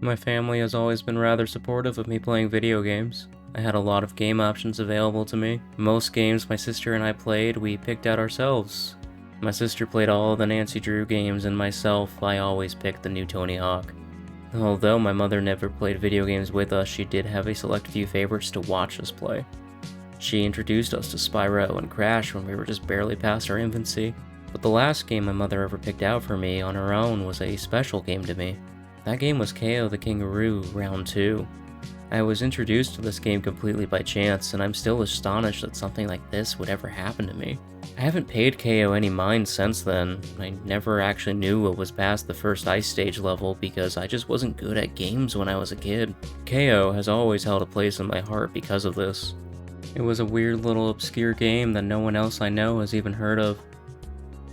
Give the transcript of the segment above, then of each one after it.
My family has always been rather supportive of me playing video games. I had a lot of game options available to me. Most games my sister and I played, we picked out ourselves. My sister played all the Nancy Drew games, and myself, I always picked the new Tony Hawk. Although my mother never played video games with us, she did have a select few favorites to watch us play. She introduced us to Spyro and Crash when we were just barely past our infancy. But the last game my mother ever picked out for me on her own was a special game to me. That game was Kao the Kangaroo Round 2. I was introduced to this game completely by chance, and I'm still astonished that something like this would ever happen to me. I haven't paid Kao any mind since then. I never actually knew what was past the first ice stage level because I just wasn't good at games when I was a kid. Kao has always held a place in my heart because of this. It was a weird little obscure game that no one else I know has even heard of.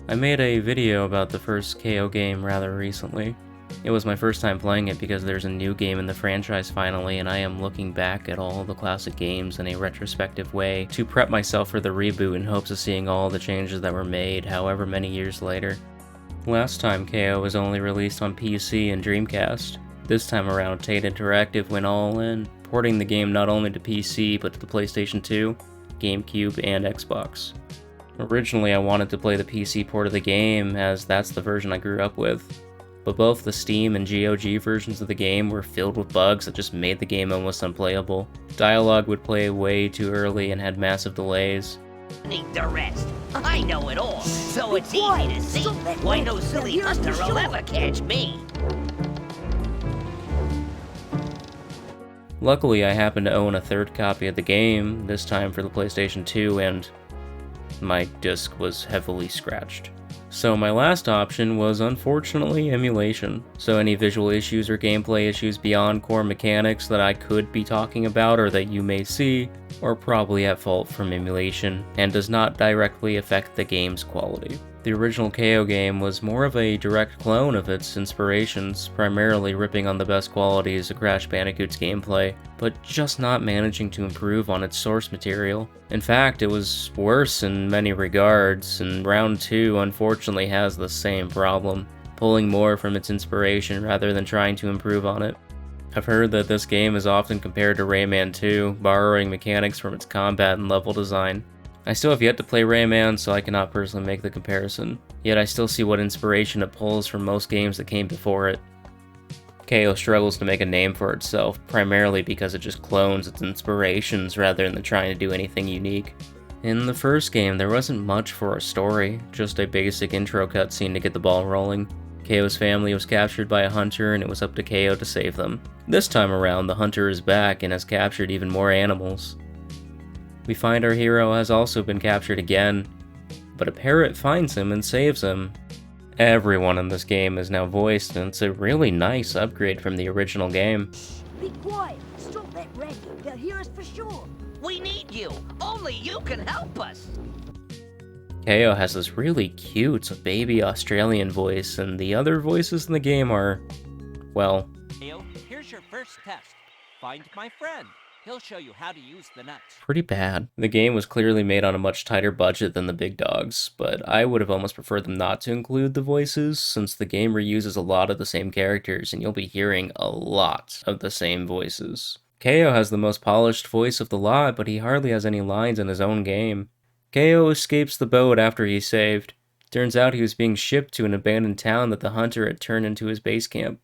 I made a video about the first Kao game rather recently. It was my first time playing it because there's a new game in the franchise finally, and I am looking back at all the classic games in a retrospective way to prep myself for the reboot in hopes of seeing all the changes that were made however many years later. Last time Kao was only released on PC and Dreamcast. This time around Tate Interactive went all in, porting the game not only to PC but to the PlayStation 2, GameCube, and Xbox. Originally I wanted to play the PC port of the game as that's the version I grew up with. But both the Steam and GOG versions of the game were filled with bugs that just made the game almost unplayable. Dialogue would play way too early and had massive delays. Need the rest. I know it all, so it's easy to see why no silly hunter will ever catch me. Luckily, I happened to own a third copy of the game, this time for the PlayStation 2, and my disc was heavily scratched. So my last option was unfortunately emulation. So any visual issues or gameplay issues beyond core mechanics that I could be talking about or that you may see are probably at fault from emulation and does not directly affect the game's quality. The original Kao game was more of a direct clone of its inspirations, primarily ripping on the best qualities of Crash Bandicoot's gameplay, but just not managing to improve on its source material. In fact, it was worse in many regards, and Round 2 unfortunately has the same problem, pulling more from its inspiration rather than trying to improve on it. I've heard that this game is often compared to Rayman 2, borrowing mechanics from its combat and level design. I still have yet to play Rayman, so I cannot personally make the comparison, yet I still see what inspiration it pulls from most games that came before it. Kao struggles to make a name for itself, primarily because it just clones its inspirations rather than trying to do anything unique. In the first game, there wasn't much for a story, just a basic intro cutscene to get the ball rolling. Kao's family was captured by a hunter and it was up to Kao to save them. This time around, the hunter is back and has captured even more animals. We find our hero has also been captured again, but a parrot finds him and saves him. Everyone in this game is now voiced, and it's a really nice upgrade from the original game. Be quiet! Stop that racket! They'll hear us for sure! We need you. Only you can help us. Kao has this really cute baby Australian voice, and the other voices in the game are, well... Kao, here's your first test. Find my friend. He'll show you how to use the nuts. Pretty bad. The game was clearly made on a much tighter budget than the big dogs, but I would have almost preferred them not to include the voices, since the game reuses a lot of the same characters, and you'll be hearing a lot of the same voices. Kao has the most polished voice of the lot, but he hardly has any lines in his own game. Kao escapes the boat after he's saved. Turns out he was being shipped to an abandoned town that the hunter had turned into his base camp.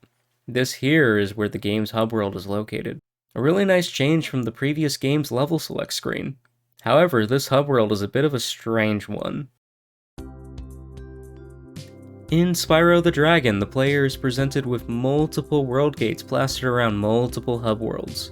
This here is where the game's hub world is located. A really nice change from the previous game's level select screen. However, this hub world is a bit of a strange one. In Spyro the Dragon, the player is presented with multiple world gates plastered around multiple hub worlds.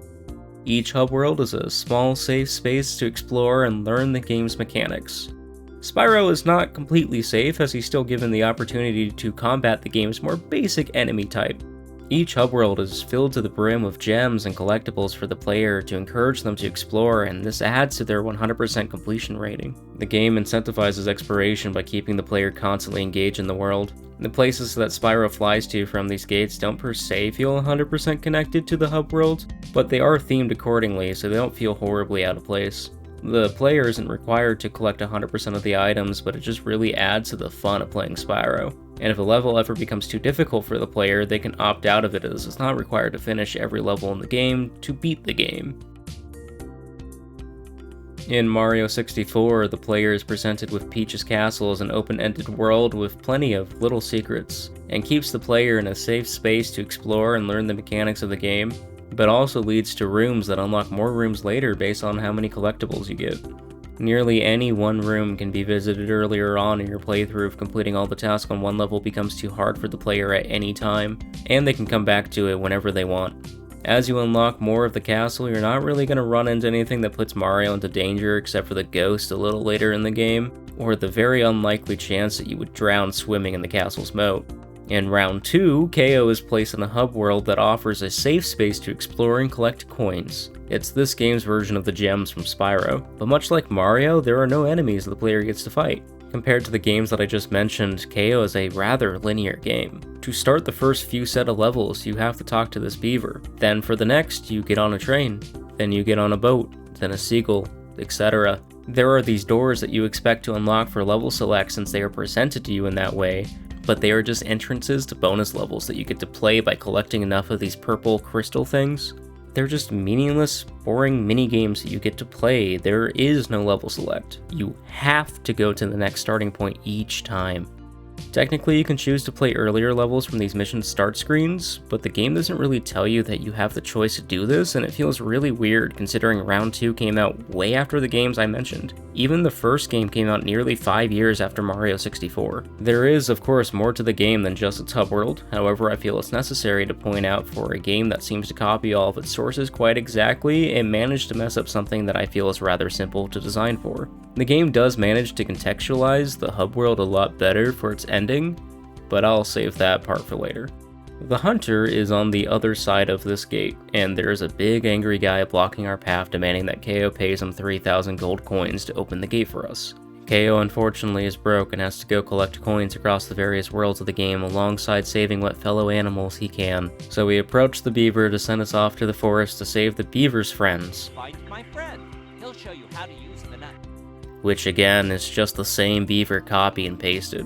Each hub world is a small, safe space to explore and learn the game's mechanics. Spyro is not completely safe, as he's still given the opportunity to combat the game's more basic enemy type. Each hub world is filled to the brim with gems and collectibles for the player to encourage them to explore, and this adds to their 100% completion rating. The game incentivizes exploration by keeping the player constantly engaged in the world. The places that Spyro flies to from these gates don't per se feel 100% connected to the hub world, but they are themed accordingly so they don't feel horribly out of place. The player isn't required to collect 100% of the items, but it just really adds to the fun of playing Spyro. And if a level ever becomes too difficult for the player, they can opt out of it, as it's not required to finish every level in the game to beat the game. In Mario 64, the player is presented with Peach's Castle as an open-ended world with plenty of little secrets, and keeps the player in a safe space to explore and learn the mechanics of the game, but also leads to rooms that unlock more rooms later based on how many collectibles you get. Nearly any one room can be visited earlier on in your playthrough if completing all the tasks on one level becomes too hard for the player at any time, and they can come back to it whenever they want. As you unlock more of the castle, you're not really going to run into anything that puts Mario into danger except for the ghost a little later in the game, or the very unlikely chance that you would drown swimming in the castle's moat. In Round 2, Kao is placed in a hub world that offers a safe space to explore and collect coins. It's this game's version of the gems from Spyro, but much like Mario, there are no enemies the player gets to fight. Compared to the games that I just mentioned, Kao is a rather linear game. To start the first few set of levels, you have to talk to this beaver. Then for the next, you get on a train. Then you get on a boat, then a seagull, etc. There are these doors that you expect to unlock for level select since they are presented to you in that way, but they are just entrances to bonus levels that you get to play by collecting enough of these purple crystal things. They're just meaningless, boring mini-games that you get to play. There is no level select. You have to go to the next starting point each time. Technically, you can choose to play earlier levels from these mission start screens, but the game doesn't really tell you that you have the choice to do this, and it feels really weird considering Round 2 came out way after the games I mentioned. Even the first game came out nearly 5 years after Mario 64. There is, of course, more to the game than just its hub world, however I feel it's necessary to point out for a game that seems to copy all of its sources quite exactly, it managed to mess up something that I feel is rather simple to design for. The game does manage to contextualize the hub world a lot better for its ending, but I'll save that part for later. The hunter is on the other side of this gate, and there's a big angry guy blocking our path demanding that Kao pays him 3,000 gold coins to open the gate for us. Kao unfortunately is broke and has to go collect coins across the various worlds of the game alongside saving what fellow animals he can. So we approach the beaver to send us off to the forest to save the beaver's friends. Find my friend. He'll show you how to use the nut. Which again is just the same beaver copy and pasted.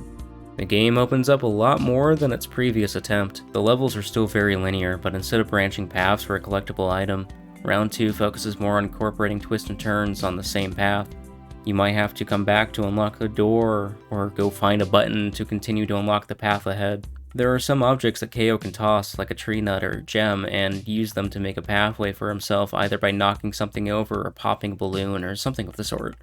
The game opens up a lot more than its previous attempt. The levels are still very linear, but instead of branching paths for a collectible item, Round 2 focuses more on incorporating twists and turns on the same path. You might have to come back to unlock a door, or go find a button to continue to unlock the path ahead. There are some objects that Kao can toss, like a tree nut or gem, and use them to make a pathway for himself either by knocking something over or popping a balloon or something of the sort.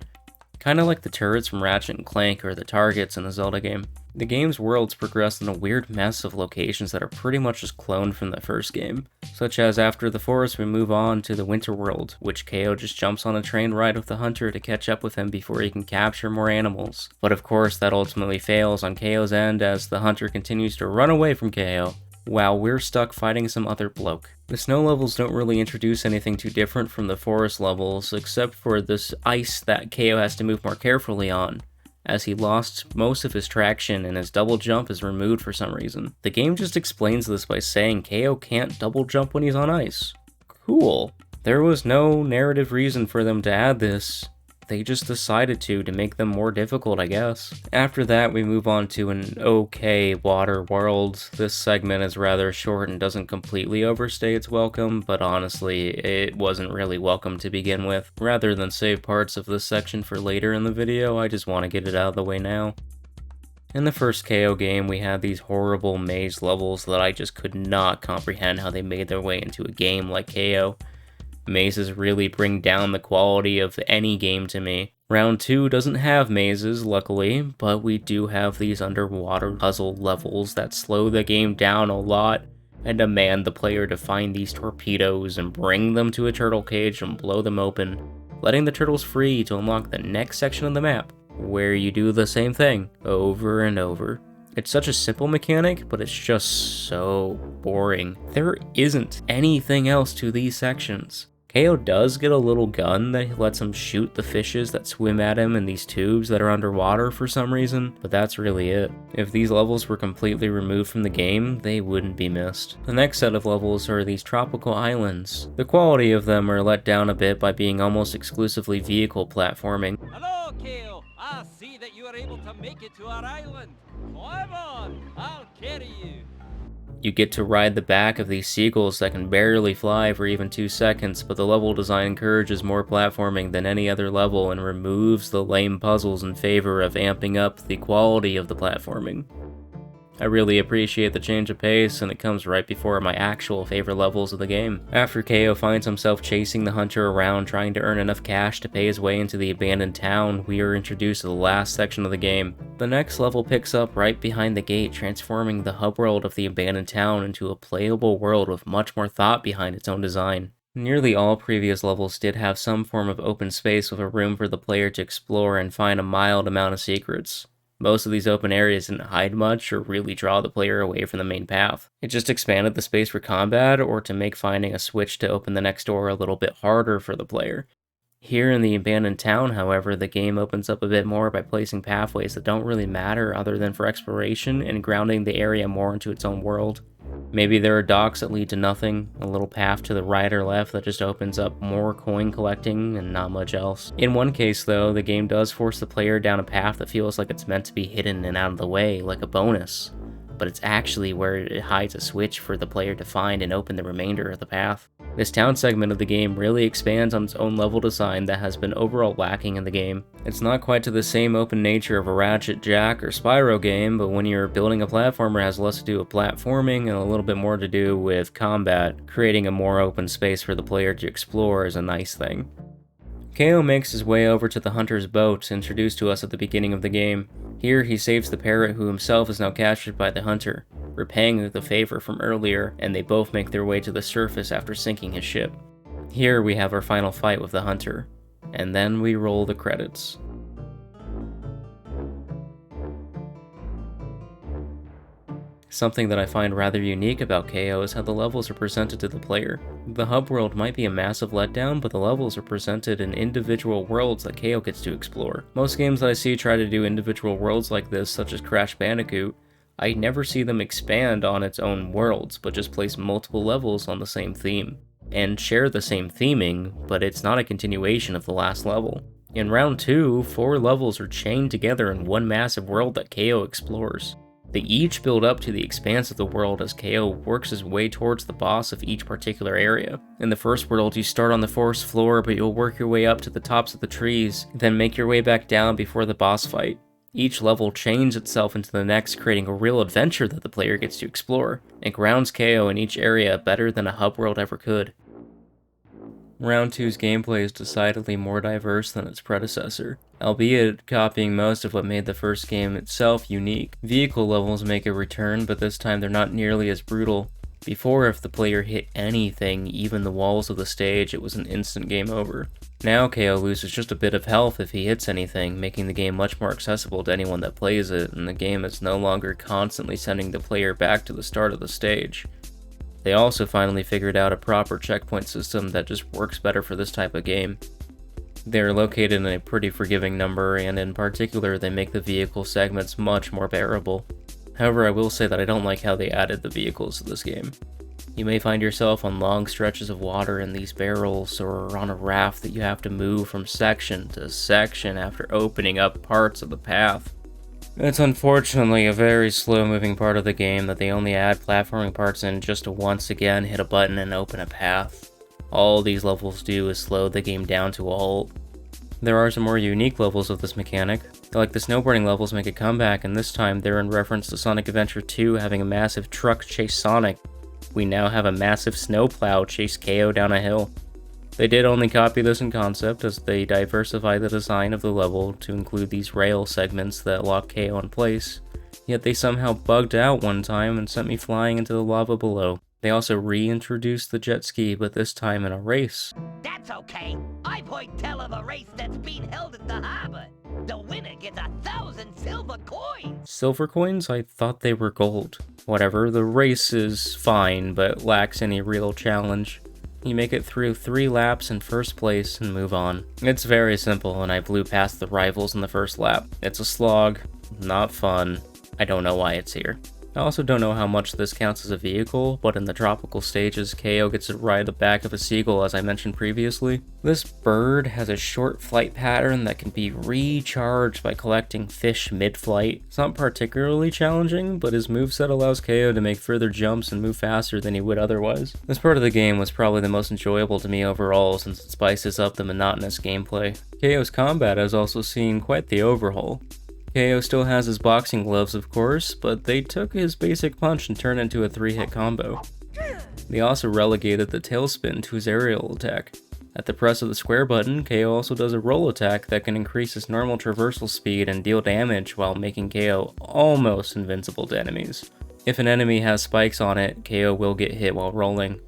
Kinda like the turrets from Ratchet & Clank or the targets in the Zelda game. The game's worlds progress in a weird mess of locations that are pretty much just cloned from the first game, such as after the forest we move on to the winter world, which Kao just jumps on a train ride with the hunter to catch up with him before he can capture more animals. But of course that ultimately fails on Kao's end as the hunter continues to run away from Kao, while we're stuck fighting some other bloke. The snow levels don't really introduce anything too different from the forest levels, except for this ice that Kao has to move more carefully on, as he lost most of his traction and his double jump is removed for some reason. The game just explains this by saying Kao can't double jump when he's on ice. Cool. There was no narrative reason for them to add this. They just decided to make them more difficult, I guess. After that, we move on to an okay water world. This segment is rather short and doesn't completely overstay its welcome, but honestly, it wasn't really welcome to begin with. Rather than save parts of this section for later in the video, I just want to get it out of the way now. In the first Kao game, we had these horrible maze levels that I just could not comprehend how they made their way into a game like Kao. Mazes really bring down the quality of any game to me. Round 2 doesn't have mazes, luckily, but we do have these underwater puzzle levels that slow the game down a lot and demand the player to find these torpedoes and bring them to a turtle cage and blow them open, letting the turtles free to unlock the next section of the map, where you do the same thing over and over. It's such a simple mechanic, but it's just so boring. There isn't anything else to these sections. Kao does get a little gun that lets him shoot the fishes that swim at him in these tubes that are underwater for some reason, but that's really it. If these levels were completely removed from the game, they wouldn't be missed. The next set of levels are these tropical islands. The quality of them are let down a bit by being almost exclusively vehicle platforming. Hello, Kao. I see that you are able to make it to our island. Climb on, I'll carry you. You get to ride the back of these seagulls that can barely fly for even 2 seconds, but the level design encourages more platforming than any other level and removes the lame puzzles in favor of amping up the quality of the platforming. I really appreciate the change of pace, and it comes right before my actual favorite levels of the game. After Kao finds himself chasing the hunter around trying to earn enough cash to pay his way into the abandoned town, we are introduced to the last section of the game. The next level picks up right behind the gate, transforming the hub world of the abandoned town into a playable world with much more thought behind its own design. Nearly all previous levels did have some form of open space with a room for the player to explore and find a mild amount of secrets. Most of these open areas didn't hide much or really draw the player away from the main path. It just expanded the space for combat or to make finding a switch to open the next door a little bit harder for the player. Here in the abandoned town, however, the game opens up a bit more by placing pathways that don't really matter other than for exploration and grounding the area more into its own world. Maybe there are docks that lead to nothing, a little path to the right or left that just opens up more coin collecting, and not much else. In one case though, the game does force the player down a path that feels like it's meant to be hidden and out of the way, like a bonus. But it's actually where it hides a switch for the player to find and open the remainder of the path. This town segment of the game really expands on its own level design that has been overall lacking in the game. It's not quite to the same open nature of a Ratchet, Jack, or Spyro game, but when you're building a platformer, it has less to do with platforming and a little bit more to do with combat. Creating a more open space for the player to explore is a nice thing. Kao makes his way over to the hunter's boat, introduced to us at the beginning of the game. Here he saves the parrot, who himself is now captured by the hunter, repaying the favor from earlier, and they both make their way to the surface after sinking his ship. Here we have our final fight with the hunter, and then we roll the credits. Something that I find rather unique about Kao is how the levels are presented to the player. The hub world might be a massive letdown, but the levels are presented in individual worlds that Kao gets to explore. Most games that I see try to do individual worlds like this, such as Crash Bandicoot, I never see them expand on its own worlds, but just place multiple levels on the same theme, and share the same theming, but it's not a continuation of the last level. In Round 2, 4 levels are chained together in one massive world that Kao explores. They each build up to the expanse of the world as Kao works his way towards the boss of each particular area. In the first world, you start on the forest floor, but you'll work your way up to the tops of the trees, then make your way back down before the boss fight. Each level chains itself into the next, creating a real adventure that the player gets to explore. It grounds Kao in each area better than a hub world ever could. Round 2's gameplay is decidedly more diverse than its predecessor, albeit copying most of what made the first game itself unique. Vehicle levels make a return, but this time they're not nearly as brutal. Before, if the player hit anything, even the walls of the stage, it was an instant game over. Now Kao loses just a bit of health if he hits anything, making the game much more accessible to anyone that plays it, and the game is no longer constantly sending the player back to the start of the stage. They also finally figured out a proper checkpoint system that just works better for this type of game. They are located in a pretty forgiving number, and in particular they make the vehicle segments much more bearable. However, I will say that I don't like how they added the vehicles to this game. You may find yourself on long stretches of water in these barrels, or on a raft that you have to move from section to section after opening up parts of the path. It's unfortunately a very slow-moving part of the game that they only add platforming parts in just to once again hit a button and open a path. All these levels do is slow the game down to a halt. There are some more unique levels of this mechanic. Like the snowboarding levels make a comeback, and this time they're in reference to Sonic Adventure 2 having a massive truck chase Sonic. We now have a massive snowplow chase Kao down a hill. They did only copy this in concept, as they diversified the design of the level to include these rail segments that lock Kao in place, yet they somehow bugged out one time and sent me flying into the lava below. They also reintroduced the jet ski, but this time in a race. That's okay. I've heard tell of a race that's being held at the harbor. The winner gets 1,000 silver coins. Silver coins? I thought they were gold. Whatever, the race is fine, but lacks any real challenge. You make it through 3 laps in first place and move on. It's very simple, and I blew past the rivals in the first lap. It's a slog, not fun. I don't know why it's here. I also don't know how much this counts as a vehicle, but in the tropical stages, Kao gets to ride the back of a seagull as I mentioned previously. This bird has a short flight pattern that can be recharged by collecting fish mid-flight. It's not particularly challenging, but his moveset allows Kao to make further jumps and move faster than he would otherwise. This part of the game was probably the most enjoyable to me overall since it spices up the monotonous gameplay. Kao's combat has also seen quite the overhaul. Kao still has his boxing gloves, of course, but they took his basic punch and turned into a 3-hit combo. They also relegated the tailspin to his aerial attack. At the press of the square button, Kao also does a roll attack that can increase his normal traversal speed and deal damage while making Kao almost invincible to enemies. If an enemy has spikes on it, Kao will get hit while rolling.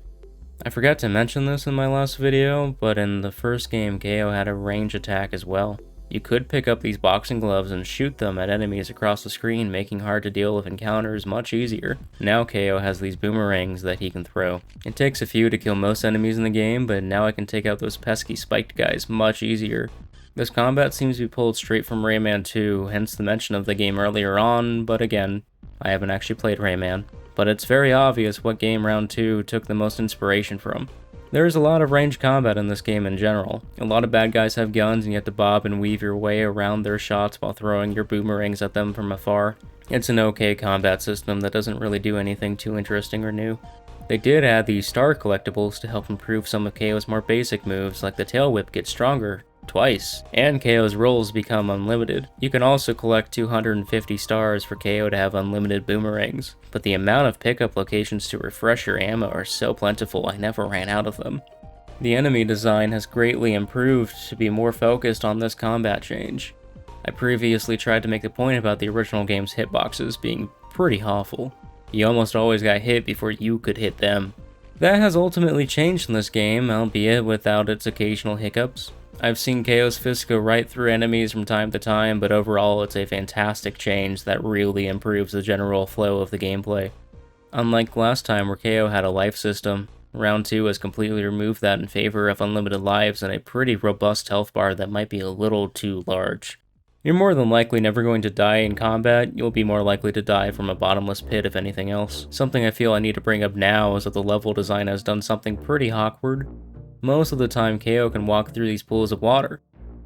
I forgot to mention this in my last video, but in the first game, Kao had a range attack as well. You could pick up these boxing gloves and shoot them at enemies across the screen, making hard to deal with encounters much easier. Now Kao has these boomerangs that he can throw. It takes a few to kill most enemies in the game, but now I can take out those pesky spiked guys much easier. This combat seems to be pulled straight from Rayman 2, hence the mention of the game earlier on, but again, I haven't actually played Rayman. But it's very obvious what game Round 2 took the most inspiration from. There is a lot of ranged combat in this game in general. A lot of bad guys have guns and you have to bob and weave your way around their shots while throwing your boomerangs at them from afar. It's an okay combat system that doesn't really do anything too interesting or new. They did add these star collectibles to help improve some of Kao's more basic moves, like the tail whip gets stronger twice, and Kao's rolls become unlimited. You can also collect 250 stars for Kao to have unlimited boomerangs, but the amount of pickup locations to refresh your ammo are so plentiful I never ran out of them. The enemy design has greatly improved to be more focused on this combat change. I previously tried to make the point about the original game's hitboxes being pretty awful. You almost always got hit before you could hit them. That has ultimately changed in this game, albeit without its occasional hiccups. I've seen Kao's fists go right through enemies from time to time, but overall it's a fantastic change that really improves the general flow of the gameplay. Unlike last time where Kao had a life system, Round 2 has completely removed that in favor of unlimited lives and a pretty robust health bar that might be a little too large. You're more than likely never going to die in combat, you'll be more likely to die from a bottomless pit if anything else. Something I feel I need to bring up now is that the level design has done something pretty awkward. Most of the time, Kao can walk through these pools of water.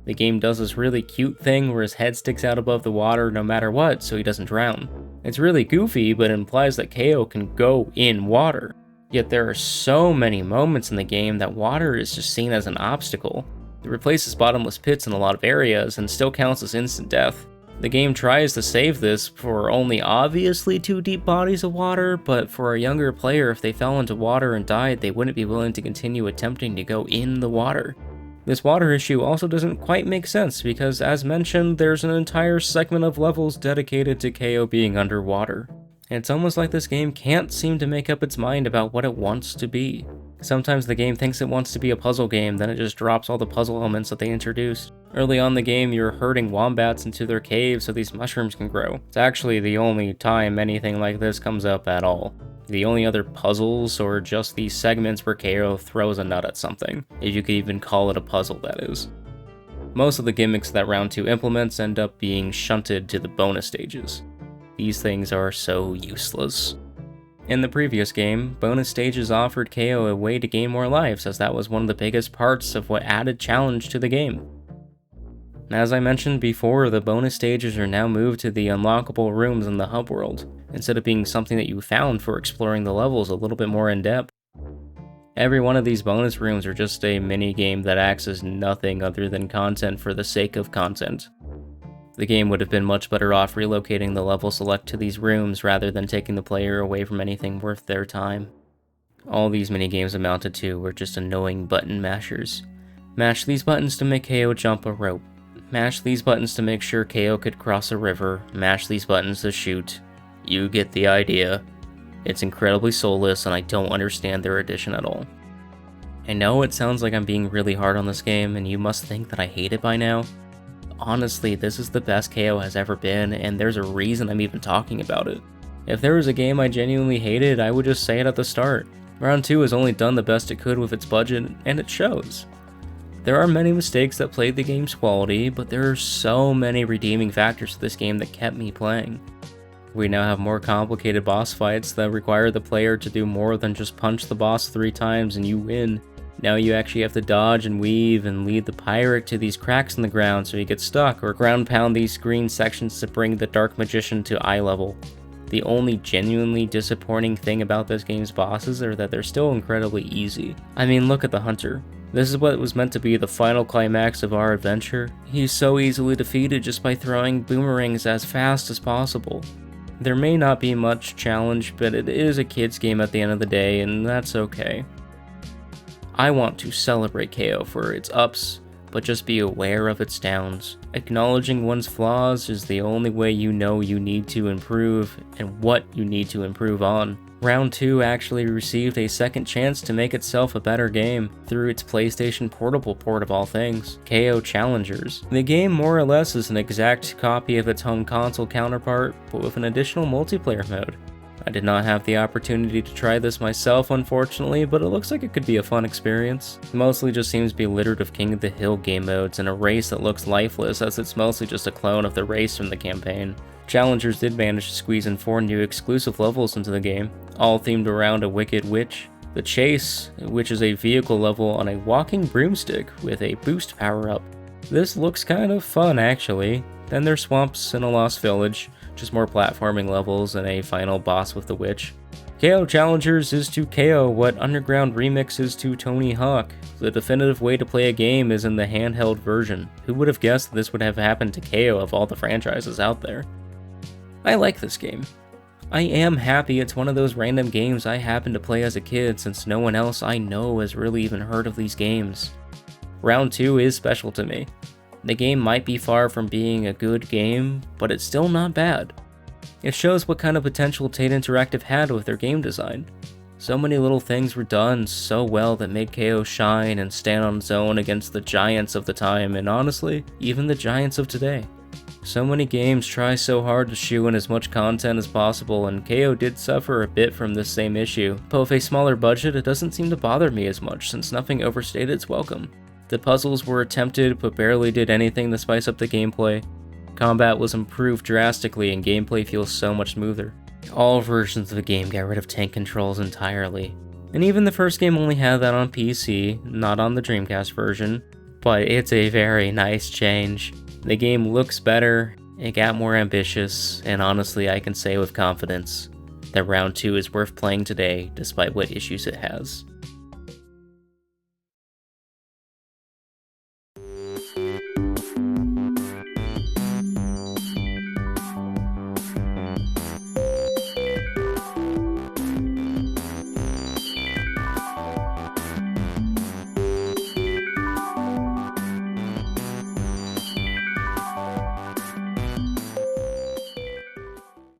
The game does this really cute thing where his head sticks out above the water no matter what, so he doesn't drown. It's really goofy, but it implies that Kao can go in water. Yet there are so many moments in the game that water is just seen as an obstacle. It replaces bottomless pits in a lot of areas and still counts as instant death. The game tries to save this for only obviously 2 deep bodies of water, but for a younger player, if they fell into water and died, they wouldn't be willing to continue attempting to go in the water. This water issue also doesn't quite make sense because, as mentioned, there's an entire segment of levels dedicated to Kao being underwater. It's almost like this game can't seem to make up its mind about what it wants to be. Sometimes the game thinks it wants to be a puzzle game, then it just drops all the puzzle elements that they introduced. Early on in the game, you're herding wombats into their caves so these mushrooms can grow. It's actually the only time anything like this comes up at all. The only other puzzles or just these segments where Kao throws a nut at something, if you could even call it a puzzle, that is. Most of the gimmicks that Round 2 implements end up being shunted to the bonus stages. These things are so useless. In the previous game, bonus stages offered Kao a way to gain more lives, as that was one of the biggest parts of what added challenge to the game. As I mentioned before, the bonus stages are now moved to the unlockable rooms in the hub world, instead of being something that you found for exploring the levels a little bit more in depth. Every one of these bonus rooms are just a mini-game that acts as nothing other than content for the sake of content. The game would have been much better off relocating the level select to these rooms rather than taking the player away from anything worth their time. All these minigames amounted to were just annoying button mashers. Mash these buttons to make Kao jump a rope. Mash these buttons to make sure Kao could cross a river. Mash these buttons to shoot. You get the idea. It's incredibly soulless and I don't understand their addition at all. I know it sounds like I'm being really hard on this game and you must think that I hate it by now. Honestly, this is the best Kao has ever been, and there's a reason I'm even talking about it. If there was a game I genuinely hated, I would just say it at the start. Round 2 has only done the best it could with its budget, and it shows. There are many mistakes that played the game's quality, but there are so many redeeming factors to this game that kept me playing. We now have more complicated boss fights that require the player to do more than just punch the boss 3 times and you win. Now you actually have to dodge and weave and lead the pirate to these cracks in the ground so he gets stuck, or ground pound these green sections to bring the dark magician to eye level. The only genuinely disappointing thing about this game's bosses are that they're still incredibly easy. I mean, look at the hunter. This is what was meant to be the final climax of our adventure. He's so easily defeated just by throwing boomerangs as fast as possible. There may not be much challenge, but it is a kid's game at the end of the day, and that's okay. I want to celebrate Kao for its ups, but just be aware of its downs. Acknowledging one's flaws is the only way you know you need to improve and what you need to improve on. Round 2 actually received a second chance to make itself a better game through its PlayStation Portable port of all things, Kao Challengers. The game more or less is an exact copy of its home console counterpart, but with an additional multiplayer mode. I did not have the opportunity to try this myself, unfortunately, but it looks like it could be a fun experience. It mostly just seems to be littered of King of the Hill game modes and a race that looks lifeless, as it's mostly just a clone of the race from the campaign. Challengers did manage to squeeze in 4 new exclusive levels into the game, all themed around a wicked witch. The Chase, which is a vehicle level on a walking broomstick with a boost power-up. This looks kind of fun, actually. Then there's Swamps and a Lost Village, just more platforming levels and a final boss with the witch. Kao Challengers is to Kao what Underground Remix is to Tony Hawk. The definitive way to play a game is in the handheld version. Who would have guessed this would have happened to Kao of all the franchises out there? I like this game. I am happy it's one of those random games I happened to play as a kid, since no one else I know has really even heard of these games. Round 2 is special to me. The game might be far from being a good game, but it's still not bad. It shows what kind of potential Tate Interactive had with their game design. So many little things were done so well that made Kao shine and stand on its own against the giants of the time, and honestly, even the giants of today. So many games try so hard to shoe in as much content as possible, and Kao did suffer a bit from this same issue, but with a smaller budget it doesn't seem to bother me as much since nothing overstayed its welcome. The puzzles were attempted but barely did anything to spice up the gameplay. Combat was improved drastically and gameplay feels so much smoother. All versions of the game got rid of tank controls entirely. And even the first game only had that on PC, not on the Dreamcast version, but it's a very nice change. The game looks better, it got more ambitious, and honestly I can say with confidence that Round 2 is worth playing today despite what issues it has.